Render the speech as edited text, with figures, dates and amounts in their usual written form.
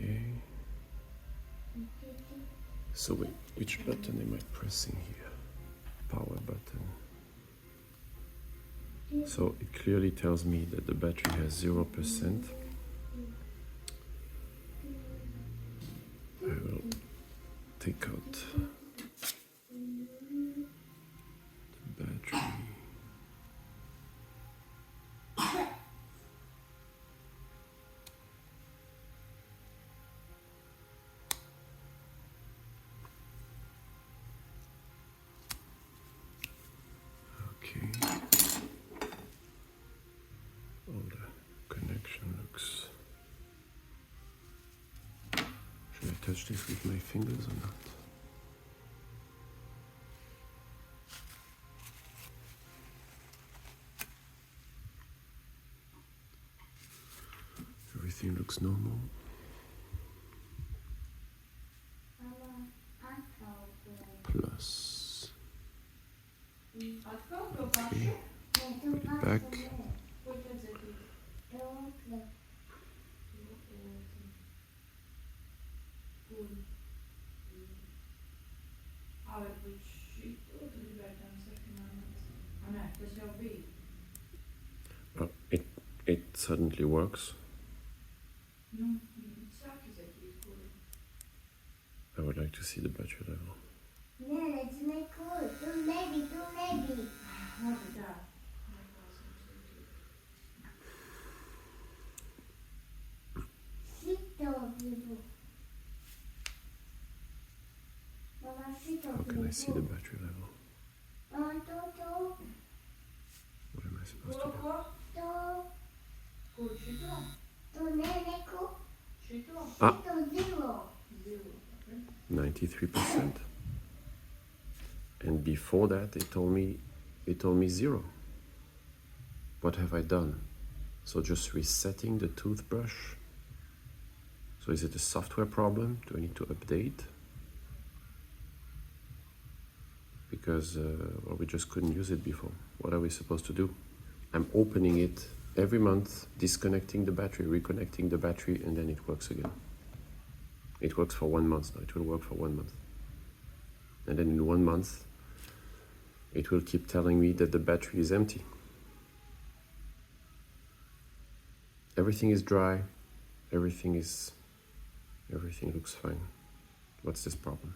Okay. So wait, which button am I pressing here? Power button. So it clearly tells me that the battery has 0%. I will take out the battery. Okay. All the connection looks. Should I touch this with my fingers or not? Everything looks normal. Plus. Okay. Put it back. It suddenly works. I would like to see the battery level. How can I see the battery level? What am I supposed to do? Ah, 93%. And before that, it told me 0. What have I done? So just resetting the toothbrush. So is it a software problem? Do I need to update? Because well, we just couldn't use it before. What are we supposed to do? I'm opening it every month, disconnecting the battery, reconnecting the battery, and then it works again. It works for 1 month now. It will work for 1 month. And then in 1 month, it will keep telling me that the battery is empty. Everything is dry. Everything looks fine. What's this problem?